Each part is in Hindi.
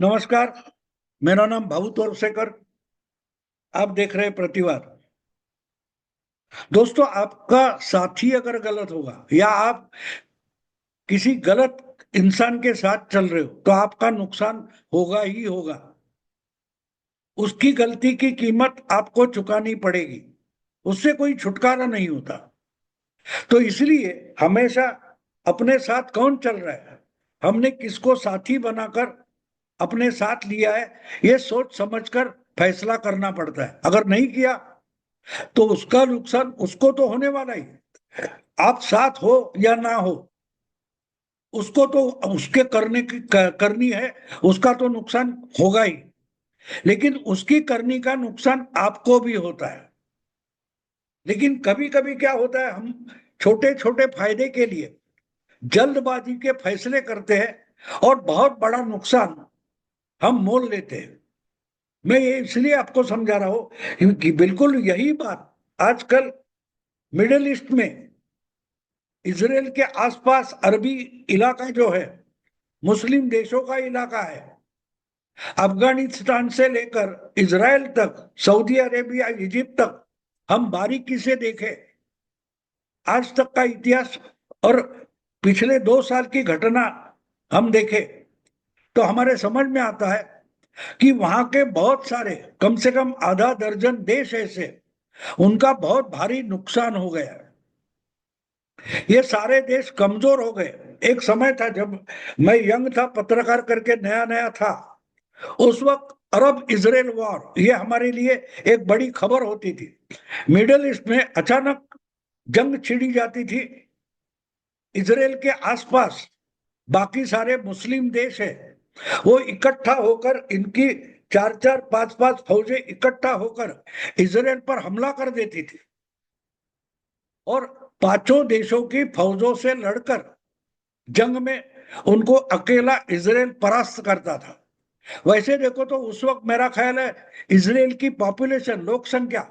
नमस्कार। मेरा नाम भाऊ तोरसेकर। आप देख रहे हैं प्रतिवाद। दोस्तों, आपका साथी अगर गलत होगा या आप किसी गलत इंसान के साथ चल रहे हो तो आपका नुकसान होगा ही होगा। उसकी गलती की कीमत आपको चुकानी पड़ेगी। उससे कोई छुटकारा नहीं होता। तो इसलिए हमेशा अपने साथ कौन चल रहा है, हमने किसको साथी बनाकर अपने साथ लिया है, ये सोच समझकर फैसला करना पड़ता है। अगर नहीं किया तो उसका नुकसान उसको तो होने वाला ही। आप साथ हो या ना हो, उसको तो उसके करनी है, उसका तो नुकसान होगा ही। लेकिन उसकी करनी का नुकसान आपको भी होता है। लेकिन कभी कभी क्या होता है, हम छोटे छोटे फायदे के लिए जल्दबाजी के फैसले करते हैं और बहुत बड़ा नुकसान हम मोल लेते हैं। मैं ये इसलिए आपको समझा रहा हूं कि बिल्कुल यही बात आजकल मिडिल ईस्ट में, इसराइल के आसपास अरबी इलाका जो है, मुस्लिम देशों का इलाका है। अफगानिस्तान से लेकर इजराइल तक, सऊदी अरेबिया, इजिप्ट तक हम बारीकी से देखें, आज तक का इतिहास और पिछले 2 साल की घटना हम देखें, तो हमारे समझ में आता है कि वहां के बहुत सारे, कम से कम आधा दर्जन देश ऐसे, उनका बहुत भारी नुकसान हो गया है। ये सारे देश कमजोर हो गए। एक समय था जब मैं यंग था, पत्रकार करके नया नया था, उस वक्त अरब इजराइल वॉर ये हमारे लिए एक बड़ी खबर होती थी। मिडिल ईस्ट में अचानक जंग छिड़ी जाती थी। इजराइल के आसपास बाकी सारे मुस्लिम देश है, वो इकट्ठा होकर, इनकी चार चार पांच पांच फौजें इकट्ठा होकर इजराइल पर हमला कर देती थी और पांचों देशों की फौजों से लड़कर जंग में उनको अकेला इजराइल परास्त करता था। वैसे देखो तो उस वक्त मेरा ख्याल है इजराइल की पॉपुलेशन, लोक संख्या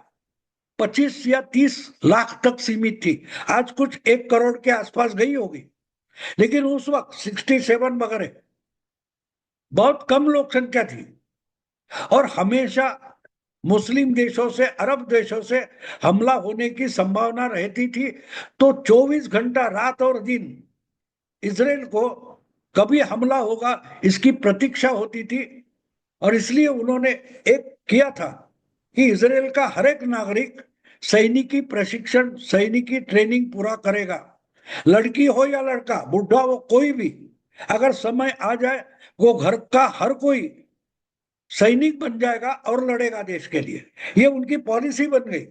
25 या 30 लाख तक सीमित थी। आज कुछ 1 करोड़ के आसपास गई होगी। लेकिन उस वक्त 67 वगैरह बहुत कम लोक संख्या थी। और हमेशा मुस्लिम देशों से, अरब देशों से हमला होने की संभावना रहती थी। तो 24 घंटा रात और दिन इजराइल को कभी हमला होगा इसकी प्रतीक्षा होती थी। और इसलिए उन्होंने एक किया था कि इजराइल का हर एक नागरिक सैनिकी प्रशिक्षण, सैनिकी ट्रेनिंग पूरा करेगा। लड़की हो या लड़का, बुढ़ा हो, कोई भी, अगर समय आ जाए वो घर का हर कोई सैनिक बन जाएगा और लड़ेगा देश के लिए। ये उनकी पॉलिसी बन गई।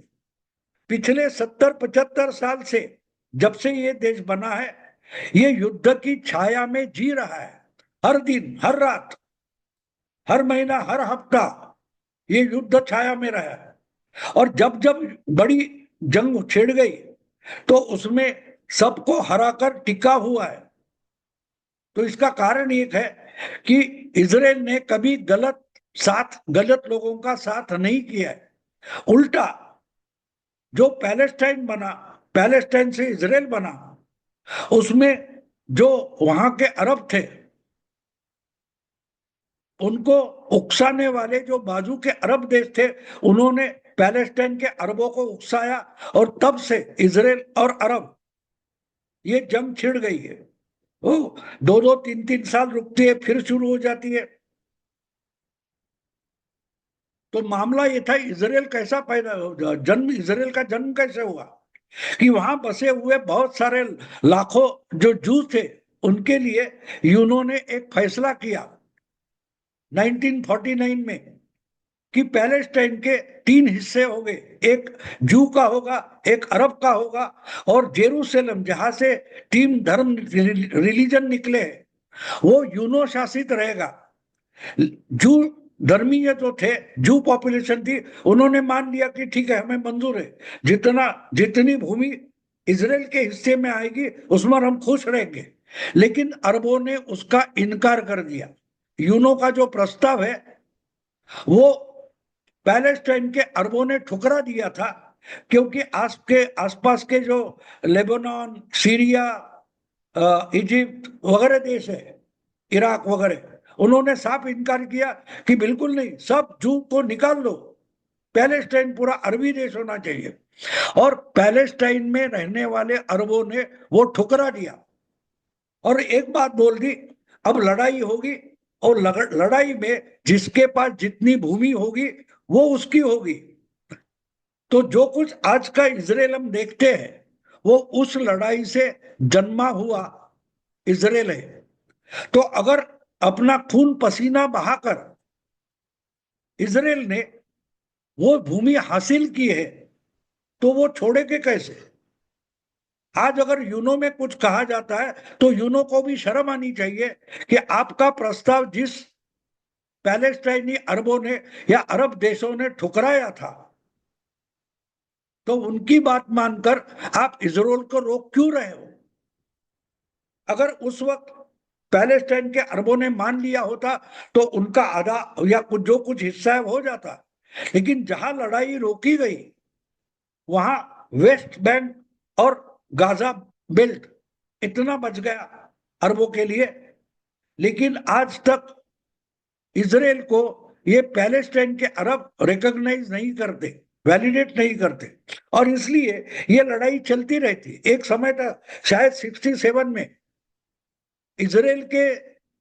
पिछले 70-75 साल से, जब से ये देश बना है, ये युद्ध की छाया में जी रहा है। हर दिन, हर रात, हर महीना, हर हफ्ता ये युद्ध छाया में रहा है। और जब जब बड़ी जंग छिड़ गई तो उसमें सबको हराकर टिका हुआ है। तो इसका कारण एक है कि इजराइल ने कभी गलत लोगों का साथ नहीं किया है। उल्टा, जो पैलेस्टाइन बना, पैलेस्टाइन से इजराइल बना, उसमें जो वहां के अरब थे, उनको उकसाने वाले जो बाजू के अरब देश थे, उन्होंने पैलेस्टाइन के अरबों को उकसाया। और तब से इजराइल और अरब, ये जंग छिड़ गई है। वो 2-2, 3-3 साल रुकती है, फिर शुरू हो जाती है। तो मामला ये था, इजराइल कैसा पैदा, जन्म, इजराइल का जन्म कैसे हुआ कि वहां बसे हुए बहुत सारे लाखों जो जू थे, उनके लिए यूनो ने एक फैसला किया 1949 में कि पैलेस्टाइन के 3 हिस्से हो गए, एक जू का होगा, एक अरब का होगा, और जेरूसलम जहां से तीन धर्म, रिलीजन निकले हैं, वो यूनो शासित रहेगा। जू धर्मीय जो थे, जू पॉपुलेशन थी, उन्होंने मान लिया कि ठीक है, हमें मंजूर है, जितनी भूमि इजराइल के हिस्से में आएगी उसमें हम खुश रहेंगे। लेकिन अरबों ने उसका इनकार कर दिया। यूनो का जो प्रस्ताव है वो पैलेस्टाइन के अरबों ने ठुकरा दिया था, क्योंकि आसपास के जो लेबनान, सीरिया, इजिप्ट वगैरह देश है, इराक वगैरह, उन्होंने साफ इनकार किया कि बिल्कुल नहीं, सब जू को निकाल लो, पैलेस्टाइन पूरा अरबी देश होना चाहिए। और पैलेस्टाइन में रहने वाले अरबों ने वो ठुकरा दिया और एक बात बोल दी, अब लड़ाई होगी और लड़ाई में जिसके पास जितनी भूमि होगी वो उसकी होगी। तो जो कुछ आज का इजराइल हम देखते हैं वो उस लड़ाई से जन्मा हुआ इजराइल है। तो अगर अपना खून पसीना बहाकर इजराइल ने वो भूमि हासिल की है तो वो छोड़ेंगे कैसे? आज अगर यूनो में कुछ कहा जाता है तो यूनो को भी शर्म आनी चाहिए कि आपका प्रस्ताव जिस पैलेस्टाइनी अरबों ने या अरब देशों ने ठुकराया था, तो उनकी बात मानकर आप इजराइल को रोक क्यों रहे हो? अगर उस वक्त पैलेस्टाइन के अरबों ने मान लिया होता तो उनका आधा या कुछ जो कुछ हिस्सा है हो जाता। लेकिन जहां लड़ाई रोकी गई वहां वेस्ट बैंक और गाजा बेल्ट इतना बच गया अरबों के लिए। लेकिन आज तक इजराइल को ये पैलेस्टाइन के अरब रिकॉग्नाइज नहीं करते, वैलिडेट नहीं करते, और इसलिए ये लड़ाई चलती रहती। एक समय था शायद 67 में इजराइल के,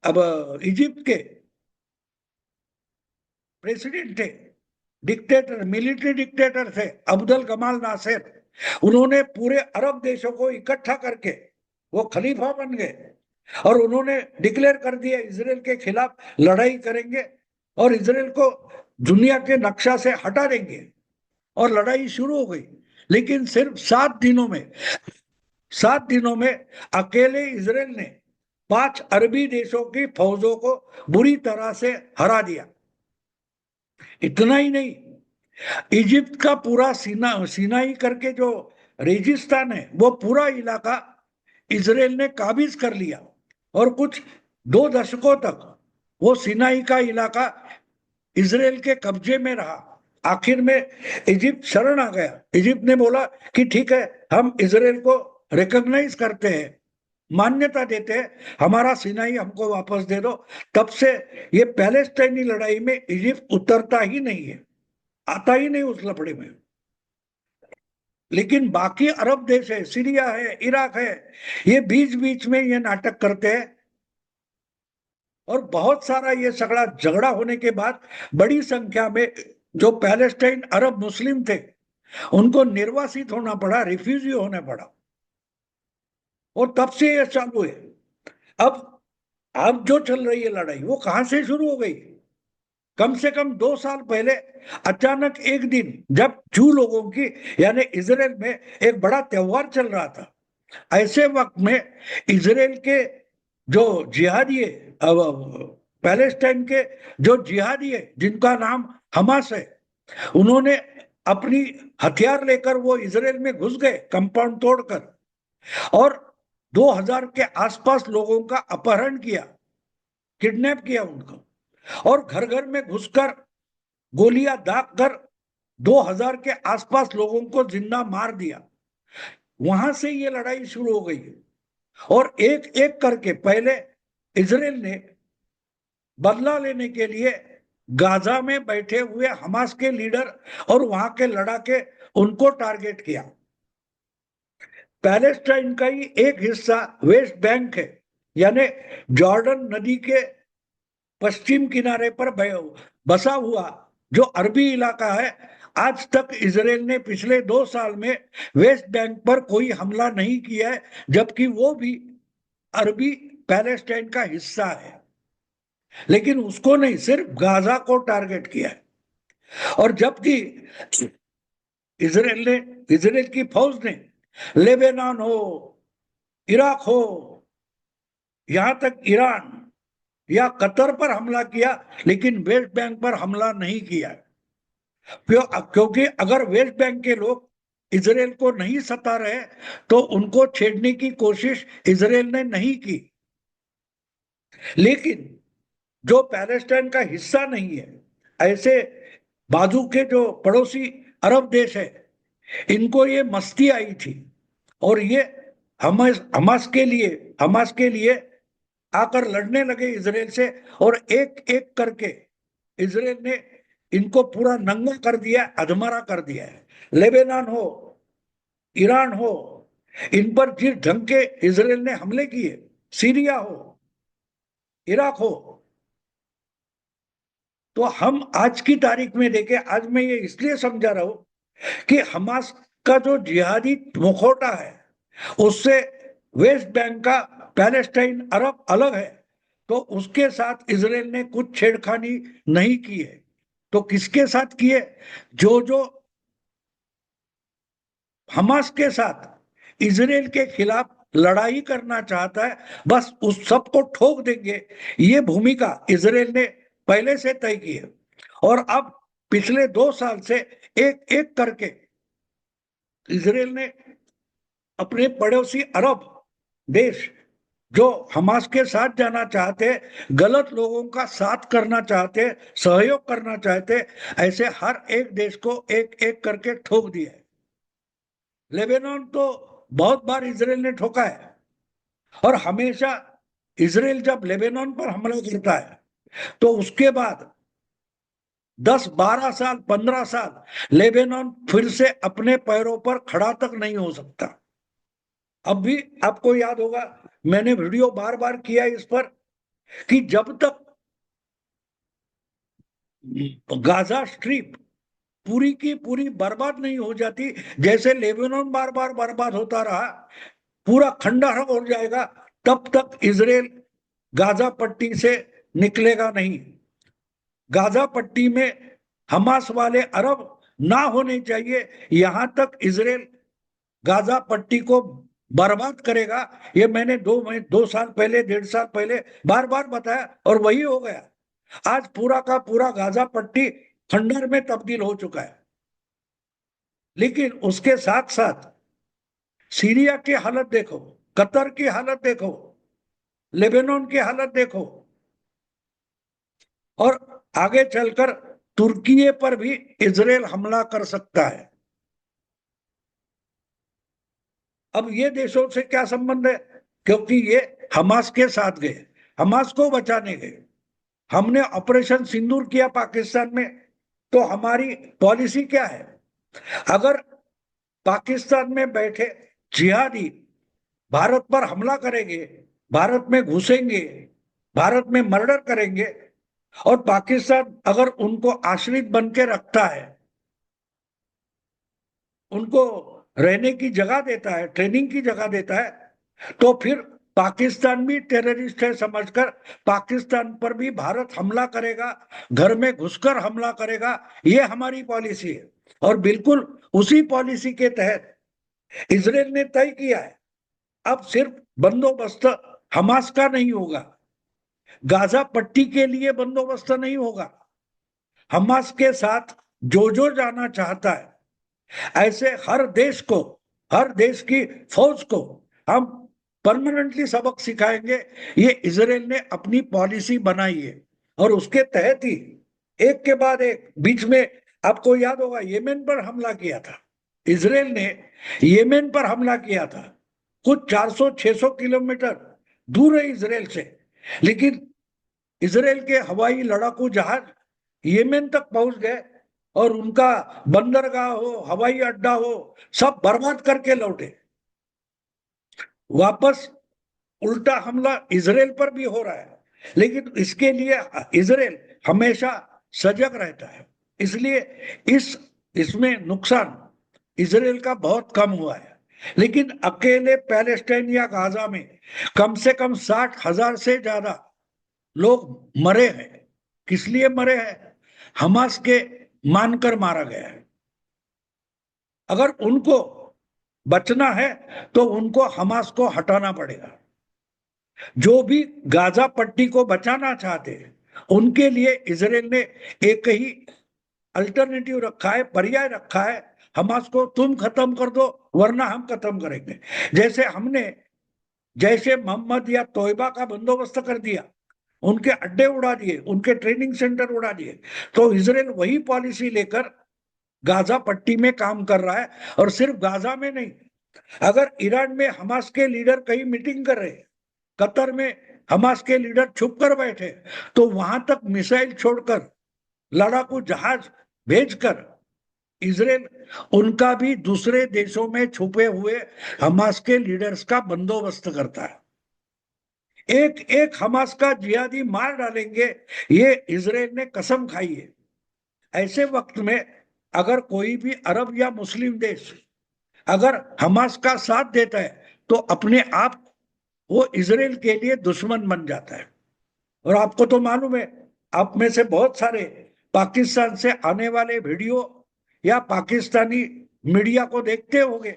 अब इजिप्ट के प्रेसिडेंट थे, डिक्टेटर, मिलिट्री डिक्टेटर थे अब्दुल कमाल नासिर। उन्होंने पूरे अरब देशों को इकट्ठा करके वो खलीफा बन गए और उन्होंने डिक्लेयर कर दिया इजराइल के खिलाफ लड़ाई करेंगे और इजराइल को दुनिया के नक्शा से हटा देंगे, और लड़ाई शुरू हो गई। लेकिन सिर्फ 7 दिनों में अकेले इजराइल ने 5 अरबी देशों की फौजों को बुरी तरह से हरा दिया। इतना ही नहीं, इजिप्ट का पूरा सीनाई करके जो रेगिस्तान है वो पूरा इलाका इजराइल ने काबिज कर लिया और कुछ 2 दशकों तक वो सीनाई का इलाका इजराइल के कब्जे में रहा। आखिर में इजिप्ट शरण आ गया। इजिप्ट ने बोला कि ठीक है, हम इजराइल को रिकॉग्नाइज करते हैं, मान्यता देते हैं, हमारा सिनाई हमको वापस दे दो। तब से ये पैलेस्टाइनी लड़ाई में इजिप्ट उतरता ही नहीं है, आता ही नहीं उस लफड़े में। लेकिन बाकी अरब देश है, सीरिया है, इराक है, ये बीच बीच में ये नाटक करते हैं। और बहुत सारा ये सगड़ा झगड़ा होने के बाद बड़ी संख्या में जो पैलेस्टाइन अरब मुस्लिम थे उनको निर्वासित होना पड़ा, रिफ्यूजी होना पड़ा, और तब से ये चालू है। अब जो चल रही है लड़ाई वो कहां से शुरू हो गई? कम से कम 2 साल पहले अचानक एक दिन जब जू लोगों की यानी इजराइल में एक बड़ा त्योहार चल रहा था, ऐसे वक्त में इजराइल के जो जिहादी है, पैलेस्टाइन के जो जिहादी है जिनका नाम हमास है, उन्होंने अपनी हथियार लेकर वो इजराइल में घुस गए कंपाउंड तोड़कर, और 2000 के आसपास लोगों का अपहरण किया, किडनैप किया उनको, और घर घर में घुसकर गोलियां दागकर 2000 के आसपास लोगों को जिंदा मार दिया। वहां से ये लड़ाई शुरू हो गई। और एक एक करके पहले इजराइल ने बदला लेने के लिए गाजा में बैठे हुए हमास के लीडर और वहां के लड़ाके उनको टारगेट किया। पैलेस्टाइन का ही एक हिस्सा वेस्ट बैंक है, यानी जॉर्डन नदी के पश्चिम किनारे पर बसा हुआ जो अरबी इलाका है। आज तक इजराइल ने पिछले 2 साल में वेस्ट बैंक पर कोई हमला नहीं किया है, जबकि वो भी अरबी पैलेस्टाइन का हिस्सा है। लेकिन उसको नहीं, सिर्फ गाजा को टारगेट किया है। और जबकि इजराइल की फौज ने लेबनान हो, इराक हो, यहां तक ईरान या कतर पर हमला किया, लेकिन वेस्ट बैंक पर हमला नहीं किया। क्योंकि अगर वेस्ट बैंक के लोग इजराइल को नहीं सता रहे तो उनको छेड़ने की कोशिश इजराइल ने नहीं की। लेकिन जो पैलेस्टाइन का हिस्सा नहीं है, ऐसे बाजू के जो पड़ोसी अरब देश है, इनको ये मस्ती आई थी और ये हमास के लिए आकर लड़ने लगे इजराइल से, और एक एक करके इजराइल ने इनको पूरा नंगा कर दिया, अधमरा कर दिया है। लेबनान हो, ईरान हो, इन पर जिस ढंग के इजराइल ने हमले किए, सीरिया हो, इराक हो, तो हम आज की तारीख में देखें, आज मैं ये इसलिए समझा रहा हूं कि हमास का जो जिहादी मुखौटा है उससे वेस्ट बैंक का पैलेस्टाइन अरब अलग है, तो उसके साथ इजराइल ने कुछ छेड़खानी नहीं की है। तो किसके साथ किए? जो जो हमास के साथ इजराइल के खिलाफ लड़ाई करना चाहता है, बस उस सब को ठोक देंगे। ये भूमिका इजराइल ने पहले से तय की है, और अब पिछले 2 साल से एक एक करके इजराइल ने अपने पड़ोसी अरब देश जो हमास के साथ जाना चाहते, गलत लोगों का साथ करना चाहते, सहयोग करना चाहते, ऐसे हर एक देश को एक एक करके ठोक दिया है। लेबनान तो बहुत बार इजराइल ने ठोका है, और हमेशा इजराइल जब लेबनान पर हमला करता है तो उसके बाद 10-12 साल, 15 साल लेबनान फिर से अपने पैरों पर खड़ा तक नहीं हो सकता। अब भी आपको याद होगा, मैंने वीडियो बार बार किया इस पर, कि जब तक गाजा स्ट्रिप पूरी की पूरी बर्बाद नहीं हो जाती, जैसे लेबनान बार बार बर्बाद होता रहा, पूरा खंडहर हो जाएगा, तब तक इजराइल गाजा पट्टी से निकलेगा नहीं। गाजा पट्टी में हमास वाले अरब ना होने चाहिए, यहां तक इजराइल गाजा पट्टी को बर्बाद करेगा। ये मैंने 2 साल पहले, 1.5 साल पहले बार बार बताया, और वही हो गया। आज पूरा का पूरा गाजा पट्टी खंडहर में तब्दील हो चुका है। लेकिन उसके साथ साथ सीरिया की हालत देखो, कतर की हालत देखो, लेबनान की हालत देखो, और आगे चलकर तुर्की पर भी इजराइल हमला कर सकता है। अब ये देशों से क्या संबंध है? क्योंकि ये हमास के साथ गए, हमास को बचाने गए। हमने ऑपरेशन सिंदूर किया पाकिस्तान में, तो हमारी पॉलिसी क्या है? अगर पाकिस्तान में बैठे जिहादी भारत पर हमला करेंगे, भारत में घुसेंगे, भारत में मर्डर करेंगे, और पाकिस्तान अगर उनको आश्रित बन के रखता है, उनको रहने की जगह देता है, ट्रेनिंग की जगह देता है, तो फिर पाकिस्तान भी टेररिस्ट है समझकर पाकिस्तान पर भी भारत हमला करेगा, घर में घुसकर हमला करेगा। ये हमारी पॉलिसी है, और बिल्कुल उसी पॉलिसी के तहत इजराइल ने तय किया है, अब सिर्फ बंदोबस्त हमास का नहीं होगा, गाजा पट्टी के लिए बंदोबस्त नहीं होगा, हमास के साथ जो जो जाना चाहता है ऐसे हर देश को, हर देश की फौज को हम परमानेंटली सबक सिखाएंगे। ये इजराइल ने अपनी पॉलिसी बनाई है, और उसके तहत ही एक के बाद एक, बीच में आपको याद होगा येमेन पर हमला किया था, इजराइल ने येमेन पर हमला किया था। कुछ 400-600 किलोमीटर दूर है इजराइल से, लेकिन इजराइल के हवाई लड़ाकू जहाज येमेन तक पहुंच गए, और उनका बंदरगाह हो, हवाई अड्डा हो, सब बर्बाद करके लौटे। वापस उल्टा हमला इजराइल पर भी हो रहा है, लेकिन इसके लिए इजराइल हमेशा सजग रहता है। इसलिए इस इसमें नुकसान इजराइल का बहुत कम हुआ है। लेकिन अकेले पैलेस्टाइन या गाजा में कम से कम 60,000 से ज्यादा लोग मरे हैं। किस लिए मरे हैं? हमास के मानकर मारा गया है। अगर उनको बचना है तो उनको हमास को हटाना पड़ेगा। जो भी गाजा पट्टी को बचाना चाहते हैं उनके लिए इजराइल ने एक ही अल्टरनेटिव रखा है, पर्याय रखा है, हमास को तुम खत्म कर दो वरना हम खत्म करेंगे। जैसे हमने जैसे मोहम्मद या तोयबा का बंदोबस्त कर दिया, उनके अड्डे उड़ा दिए, उनके ट्रेनिंग सेंटर उड़ा दिए, तो इजराइल वही पॉलिसी लेकर गाजा पट्टी में काम कर रहा है। और सिर्फ गाजा में नहीं, अगर ईरान में हमास के लीडर कहीं मीटिंग कर रहे हैं, कतर में हमास के लीडर छुप कर बैठे, तो वहां तक मिसाइल छोड़कर, लड़ाकू जहाज भेजकर इजराइल उनका भी दूसरे देशों में छुपे हुए हमास के लीडर्स का बंदोबस्त करता है। एक एक हमास का जिहादी मार डालेंगे, ये इजराइल ने कसम खाई है। ऐसे वक्त में अगर कोई भी अरब या मुस्लिम देश अगर हमास का साथ देता है, तो अपने आप वो इजराइल के लिए दुश्मन बन जाता है। और आपको तो मालूम है, आप में से बहुत सारे पाकिस्तान से आने वाले वीडियो या पाकिस्तानी मीडिया को देखते होंगे।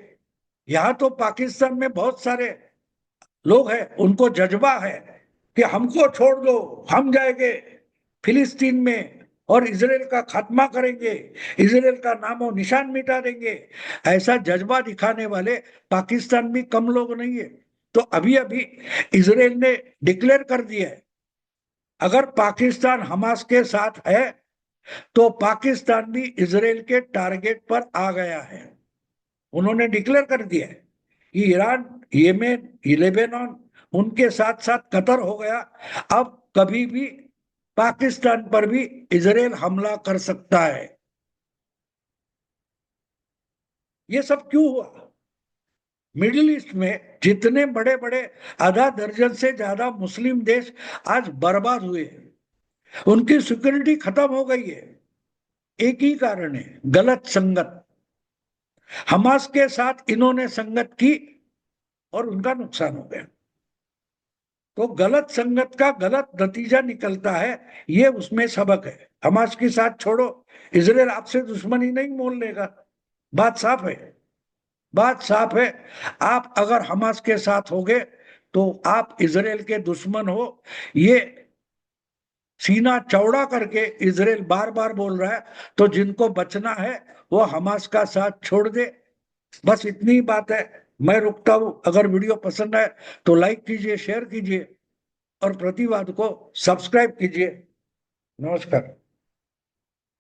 यहाँ तो पाकिस्तान में बहुत सारे लोग हैं, उनको जज्बा है कि हमको छोड़ दो, हम जाएंगे फिलिस्तीन में और इजराइल का खात्मा करेंगे, इजराइल का नामो निशान मिटा देंगे। ऐसा जज्बा दिखाने वाले पाकिस्तान में कम लोग नहीं है। तो अभी अभी इजराइल ने डिक्लेयर कर दिया है, अगर पाकिस्तान हमास के साथ है तो पाकिस्तान भी इजराइल के टारगेट पर आ गया है। उन्होंने डिक्लेयर कर दिया है कि ईरान, येमेन, लेबनान, उनके साथ साथ कतर हो गया, अब कभी भी पाकिस्तान पर भी इजराइल हमला कर सकता है। ये सब क्यों हुआ? मिडिल ईस्ट में जितने बड़े बड़े आधा दर्जन से ज्यादा मुस्लिम देश आज बर्बाद हुए, उनकी सिक्योरिटी खत्म हो गई है। एक ही कारण है, गलत संगत। हमास के साथ इन्होंने संगत की और उनका नुकसान हो गया। तो गलत संगत का गलत नतीजा निकलता है, ये उसमें सबक है। हमास के साथ छोड़ो, इजराइल आपसे दुश्मनी नहीं मोल लेगा। बात साफ है, बात साफ है। आप अगर हमास के साथ होगे तो आप इजराइल के दुश्मन हो। ये सीना चौड़ा करके इजराइल बार बार बोल रहा है। तो जिनको बचना है वो हमास का साथ छोड़ दे। बस इतनी ही बात है। मैं रुकता हूं। अगर वीडियो पसंद आए तो लाइक कीजिए, शेयर कीजिए और प्रतिवाद को सब्सक्राइब कीजिए। नमस्कार।